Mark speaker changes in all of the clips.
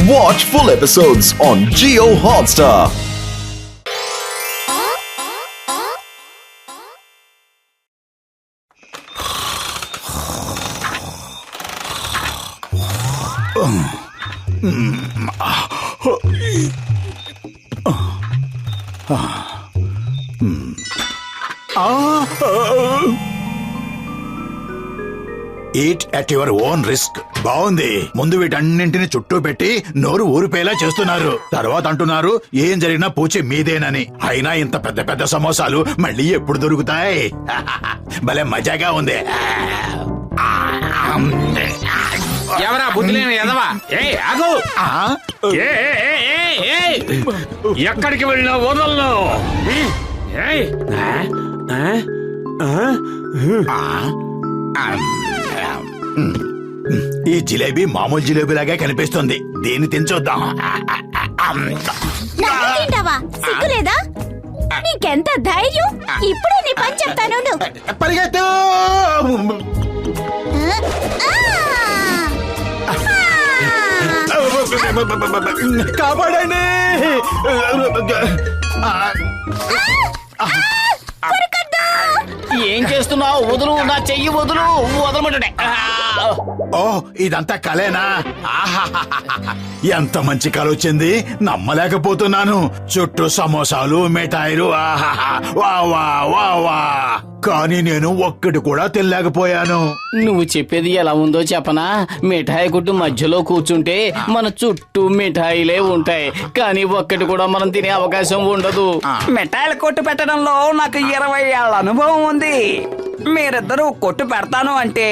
Speaker 1: Watch full episodes on Jio Hotstar.
Speaker 2: Eat at your own risk. బాగుంది. ముందు వీటన్నింటిని చుట్టూ పెట్టి నోరు ఊరిపోయేలా చేస్తున్నారు. తర్వాత అంటున్నారు ఏం జరిగినా పూచి మీదేనని. అయినా ఇంత పెద్ద పెద్ద సమోసాలు మళ్ళీ ఎప్పుడు దొరుకుతాయి? భలే మజాగా ఉంది.
Speaker 3: ఎవరా బుద్ధి లేని ఎదవా? ఆగు! ఎక్కడికి వెళ్ళినా వదలను.
Speaker 2: ఈ జిలేబీ మామూలు జిలేబీలాగే కనిపిస్తుంది. దీన్ని తినచొద్దాం.
Speaker 4: సిగ్గులేదా? నీకెంత ధైర్యం! ఇప్పుడే నీ పని చెప్తాను.
Speaker 2: పరిగెత్తు! కాపాడండి!
Speaker 3: ఏం చేస్తున్నావు? వదులు, నా చెయ్యి వదులు. వదలమంటే
Speaker 2: ఓ, ఇదంతా కలేనా? ఎంత మంచి కల వచ్చింది, నమ్మలేకపోతున్నాను. చుట్టూ సమోసాలు, మిఠాయిలు. వా వా వా వా! కానీ నేను ఒక్కటి కూడా తినలేకపోయాను.
Speaker 5: నువ్వు చెప్పేది ఎలా ఉందో చెప్పనా? మిఠాయి కొట్టు మధ్యలో కూర్చుంటే మన చుట్టూ మిఠాయిలే ఉంటాయి, కానీ ఒక్కటి కూడా మనం తినే అవకాశం ఉండదు.
Speaker 6: మిఠాయిల కొట్టు పెట్టడంలో నాకు 20 ఏళ్ల అనుభవం ఉంది. మీరిద్దరూ కొట్టు పెడతాను అంటే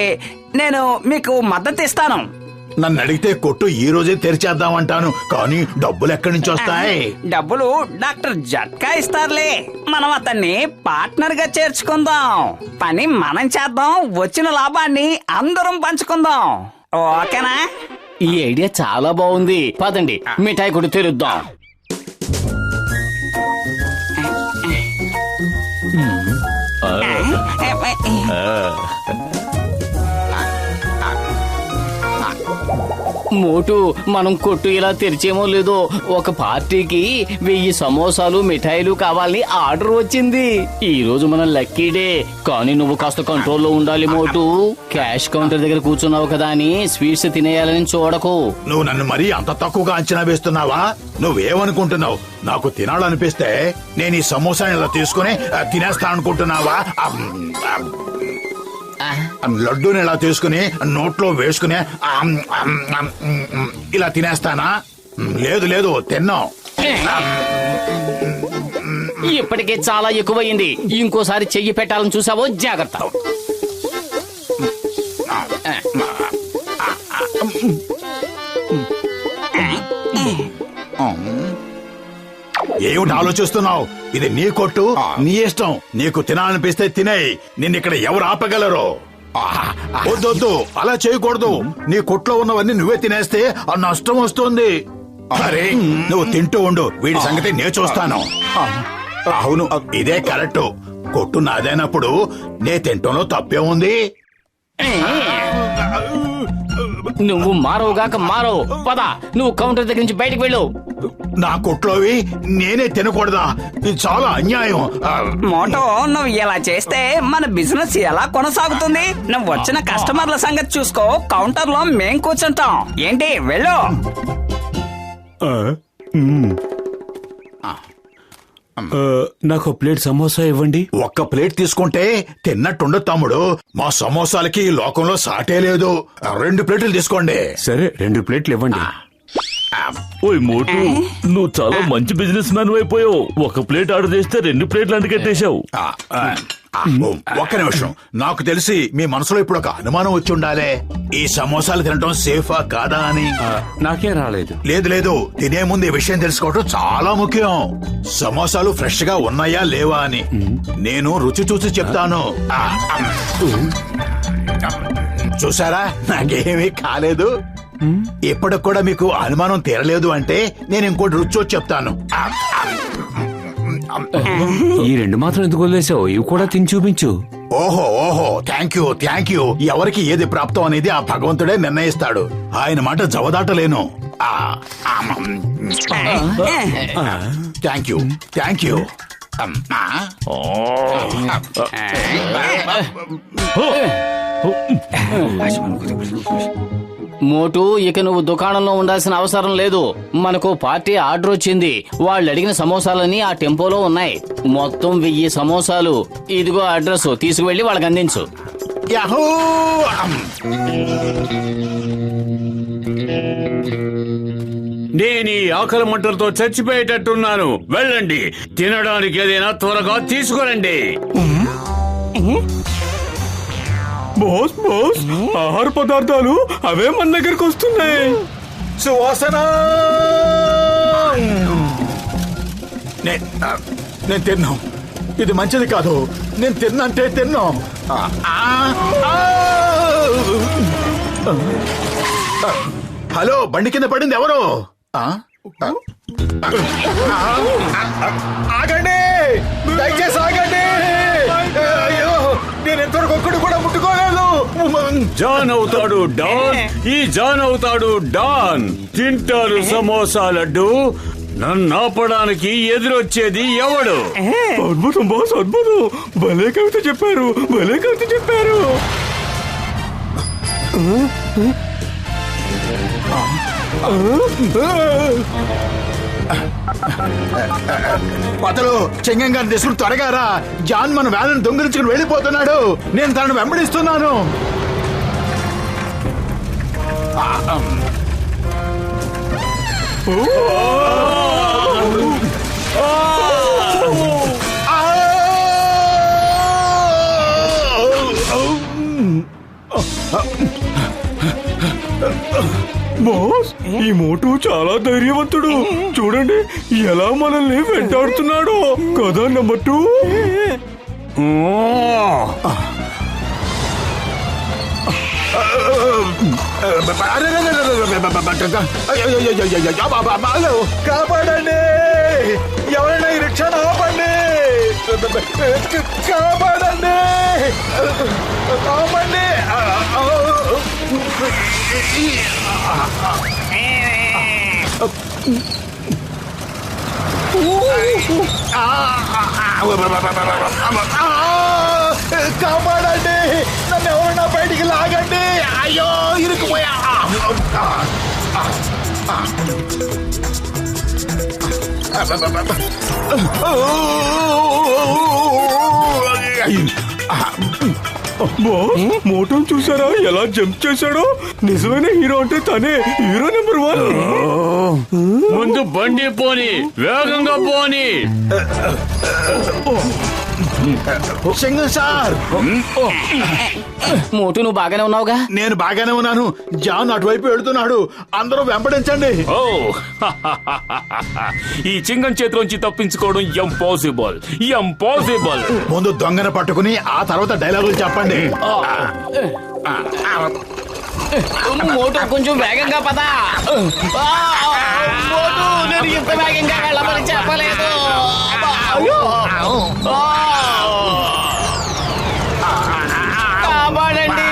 Speaker 6: నేను మీకు మద్దతు ఇస్తాను.
Speaker 2: నన్ను అడిగితే కొట్టు ఈ రోజే తెరిచేద్దామంటాను, కానీ డబ్బులు ఎక్కడి నుంచి వస్తాయి?
Speaker 6: డబ్బులు డాక్టర్ జట్కా ఇస్తారులే. మనం అతన్ని పార్ట్నర్ గా చేర్చుకుందాం. పని మనం చేద్దాం, వచ్చిన లాభాన్ని అందరం పంచుకుందాం. ఓకేనా?
Speaker 5: ఈ ఐడియా చాలా బాగుంది. పదండి మిఠాయి కొట్టు తెరుద్దాం. మోటు, మనం కొట్టు ఇలా తెరిచేమో లేదో ఒక పార్టీకి 1000 సమోసాలు మిఠాయిలు కావాలని ఆర్డర్ వచ్చింది. ఈ రోజు మన లక్కీ డే, కానీ నువ్వు కాస్త కంట్రోల్లో ఉండాలి మోటు. క్యాష్ కౌంటర్ దగ్గర కూర్చున్నావు కదా అని స్వీట్స్ తినేయాలని చూడకు.
Speaker 2: నువ్వు నన్ను మరీ అంత తక్కువగా అంచనా వేస్తున్నావా? నువ్వేమనుకుంటున్నావు? నాకు తినాలనిపిస్తే నేను ఈ సమోసాని ఇలా తీసుకుని తినేస్తాననుకుంటున్నావా? లడ్డూని ఇలా తీసుకుని నోట్లో వేసుకుని ఇలా తినేస్తానా? లేదు లేదు, తిన్నావు.
Speaker 5: ఇప్పటికే చాలా ఎక్కువయింది. ఇంకోసారి చెయ్యి పెట్టాలని చూసావో జాగ్రత్త.
Speaker 2: ఏమిటి ఆలోచిస్తున్నావు? ఇది నీ కొట్టు, నీ ఇష్టం. నీకు తినాలనిపిస్తే తినేయి. నిన్నిక్కడ ఎవరు ఆపగలరు? వద్దొద్దు, అలా చేయకూడదు. నీ కొట్లో ఉన్నవన్నీ నువ్వే తినేస్తే ఆ నష్టం వస్తుంది. అరే, నువ్వు తింటూ ఉండు, వీడి సంగతి నేను చూస్తాను. అవును, ఇదే కరెక్ట్. కొట్టు నాదైనప్పుడు నే తింటంలో తప్పే ఉంది.
Speaker 5: నువ్వు మారవుగాక మారవు. పద, నువ్వు కౌంటర్ దగ్గర నుంచి బయటకు వెళ్ళు.
Speaker 2: నా కొట్లోవి నేనే తినకూడదా? ఇది చాలా అన్యాయం.
Speaker 6: మోటో, నువ్వు ఇలా చేస్తే మన బిజినెస్ ఎలా కొనసాగుతుంది? నువ్వు వచ్చిన కస్టమర్ల సంగతి చూసుకో. కౌంటర్ లో మేం కూర్చుంటాం. ఏంటి, వెళ్ళు.
Speaker 7: నాకు ప్లేట్ సమోసా ఇవ్వండి.
Speaker 2: ఒక్క ప్లేట్ తీసుకుంటే తిన్నట్టుండదు తమ్ముడు. మా సమోసాలకి ఈ లోకంలో సాటే లేదు. 2 ప్లేట్లు తీసుకోండి.
Speaker 7: సరే, 2 ప్లేట్లు ఇవ్వండి.
Speaker 8: ఓయ్ మోటు, నువ్వు చాలా మంచి బిజినెస్ మ్యాన్ అయిపోయావు. ఒక ప్లేట్ ఆర్డర్ చేస్తే 2 ప్లేట్లు అంటుకట్టేశావు.
Speaker 2: ఒక్క నిమిషం, నాకు తెలిసి మీ మనసులో ఇప్పుడు ఒక అనుమానం వచ్చి ఉండాలే. ఈ సమోసాలు తినడం సేఫా కాదా అని.
Speaker 7: నాకేం రాలేదు.
Speaker 2: లేదు లేదు, తినే ముందు ఈ విషయం తెలుసుకోవడం చాలా ముఖ్యం. సమోసాలు ఫ్రెష్ గా ఉన్నాయా లేవా అని నేను రుచి చూసి చెప్తాను. చూసారా, నాకేమీ కాలేదు. ఇప్పటికి కూడా మీకు అనుమానం తీరలేదు అంటే నేను ఇంకోటి రుచి చెప్తాను.
Speaker 7: ఈ 2 మాత్రం ఎందుకు వదిలేసావు? ఇవి కూడా తిని చూపించు.
Speaker 2: ఓహో ఓహో, థ్యాంక్ యూ. ఎవరికి ఏది ప్రాప్తం అనేది ఆ భగవంతుడే నిర్ణయిస్తాడు. ఆయన మాట జవదాటలేను. Thank you thank you.
Speaker 5: Motu, ఇక నువ్వు దుకాణంలో ఉండాల్సిన అవసరం లేదు. మనకు పార్టీ ఆర్డర్ వచ్చింది. వాళ్ళు అడిగిన సమోసాలన్నీ ఆ టెంపోలో ఉన్నాయి. మొత్తం 1000 సమోసాలు. ఇదిగో అడ్రస్, తీసుకువెళ్ళి వాళ్ళకి అందించు.
Speaker 2: యాహూ!
Speaker 8: నేను ఈ ఆకలి మంటలతో చచ్చిపోయేటట్టున్నాను. వెళ్ళండి, తినడానికి ఏదైనా త్వరగా తీసుకురండి.
Speaker 9: బాస్ బాస్, ఆహార పదార్థాలు అవే మన దగ్గరకు వస్తున్నాయి.
Speaker 2: సువాసన. నేను తిన్నాం. ఇది మంచిది కాదు. నేను తిన్నంటే తిన్నాం. హలో, బండి కింద పడింది ఎవరు? ఆగండి, దయచేసి ఆగండి. అయ్యో, నేను ఎంతవరకు ఒక్కడు కూడా ముట్టుకోలేదు.
Speaker 8: జాన్ అవుతాడు డాన్, ఈ జాన్ అవుతాడు డాన్. తింటారు సమోసా లడ్డు. నన్ను ఆపడానికి ఎదురొచ్చేది ఎవడు?
Speaker 9: అద్భుతం బాస్, అద్భుతం. భలే కవిత చెప్పారు, భలే కవిత చెప్పారు.
Speaker 2: పతలు చెంగంగా తీసుకుని త్వరగా రా. జాన్ మన వ్యాన్ దొంగిలించుకుని వెళ్ళిపోతున్నాడు. నేను తనను వెంబడిస్తున్నాను.
Speaker 9: బాస్, ఈ మోటు చాలా ధైర్యవంతుడు. చూడండి ఎలా మనల్ని వెంటాడుతున్నాడో కదా. నెంబర్ 2.
Speaker 2: కాపాడండి, ఎవరైనా ఈ రిక్షాను ఆపండి. కాపాడండి, ఆపండి. కాపాడండి, నన్ను ఎవరైనా బయటికి లాగండి. అయ్యో, ఇరుక్కుపోయా.
Speaker 9: మోటోని చూసారా ఎలా జంప్ చేశాడో? నిజమైన హీరో అంటే తనే. Hero number 1.
Speaker 8: ముందు బండి పోని, వేగంగా పోని.
Speaker 2: Single sir.
Speaker 5: మోటు, నువ్వు బాగానే ఉన్నావుగా?
Speaker 2: నేను బాగానే ఉన్నాను. జాన్ అటువైపు వెళుతున్నాడు. అందరూ వెంబడించండి.
Speaker 8: ఓ, ఈ చింగం చేతిలోంచి తప్పించుకోవడం ఇంపాసిబుల్, ఇంపాసిబుల్.
Speaker 2: ముందు దొంగను పట్టుకుని ఆ తర్వాత డైలాగులు చెప్పండి.
Speaker 5: మోటు, కొంచెం వేగంగా పదా. మోటు, నేను ఇంత వేగంగా వెళ్ళమని చెప్పలేదు. కాపాడండి.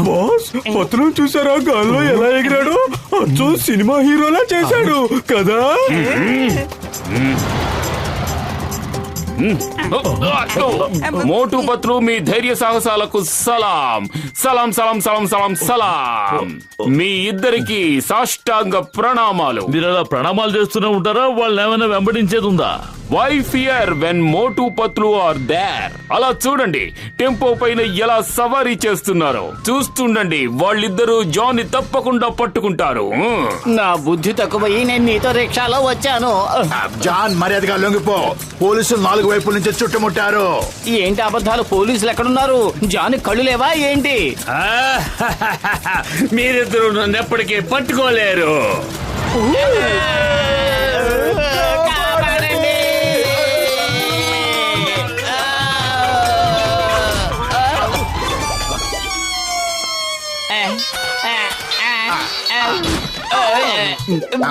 Speaker 9: బాస్, పత్రం చూసారా గాల్లో ఎలా ఎగిరాడో? అచ్చో సినిమా హీరోలా చేశాడు కదా.
Speaker 8: మోటు పత్రు, మీ ధైర్య సాహసాలకు సలాం, సలాం, సలాం, సలాం, సలాం, సలాం. మీ ఇద్దరికి సాష్టాంగ ప్రణామాలు. మీరు అలా ప్రణామాలు చేస్తూనే ఉంటారా? వాళ్ళు ఏమైనా వెంబడించేది ఉందా? Why fear when Motu Patlu are there. అలా చూడండి, టెంపో పైన ఎలా సవారీ చేస్తున్నారో చూస్తుండండి. వాళ్ళిద్దరూ జాన్ ని తప్పకుండా పట్టుకుంటారు.
Speaker 5: నా బుద్ధి తక్కువయ్యి నేను నీతో రిక్షాలో వచ్చాను.
Speaker 2: జాన్, మర్యాదగా లొంగిపో. పోలీసులు 4 వైపుల నుంచి చుట్టుముట్టారు.
Speaker 5: ఏంటి అబద్ధాలు? పోలీసులు ఎక్కడున్నారు? జాన్ కళ్ళు లేవా ఏంటి?
Speaker 8: మీరిద్దరు నన్ను ఎప్పటికీ పట్టుకోలేరు.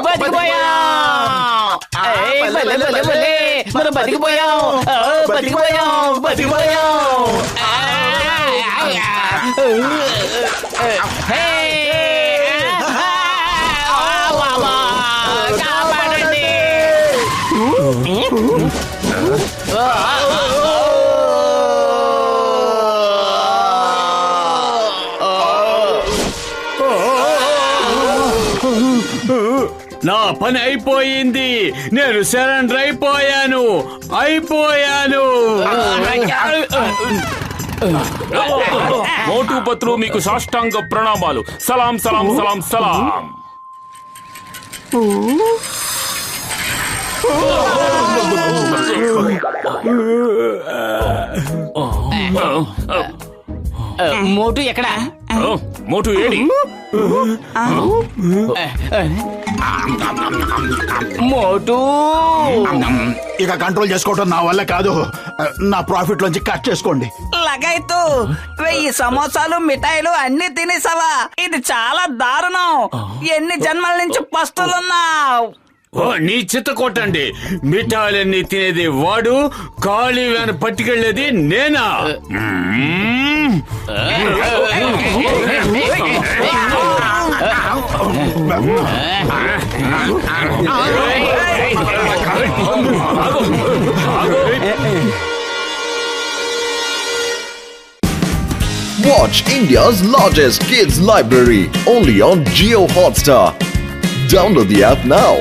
Speaker 5: బతికిపోయాం ఏయ్, భలే, భలే, భలే. మనం బతికిపోయాం బతికిపోయాం బతికిపోయాం హే! మామా, కాపాడండి.
Speaker 9: నా పని అయిపోయింది. నేను సరెండర్ అయిపోయాను.
Speaker 8: మోటు పత్రు మీకు సాష్టాంగ ప్రణామాలు. సలాం సలాం సలాం సలాం.
Speaker 5: మోటు ఎక్కడా?
Speaker 8: మోటు ఏడి?
Speaker 5: మోటు
Speaker 2: ఇక కంట్రోల్ చేసుకోవటం నా వల్ల కాదు. నా ప్రాఫిట్ లోంచి కట్ చేసుకోండి.
Speaker 6: లగైతు 1000 సమోసాలు మిఠాయిలు అన్ని తినేసావా? ఇది చాలా దారుణం. ఎన్ని జన్మల నుంచి పస్తులున్నావు?
Speaker 9: నీ చిత్త కొట్టండి. మిఠాయిలన్నీ తినేది వాడు, ఖాళీ వ్యాన్ పట్టుకెళ్లేది నేనా?
Speaker 1: Watch India's largest kids library only on Jio Hotstar. Download the app now.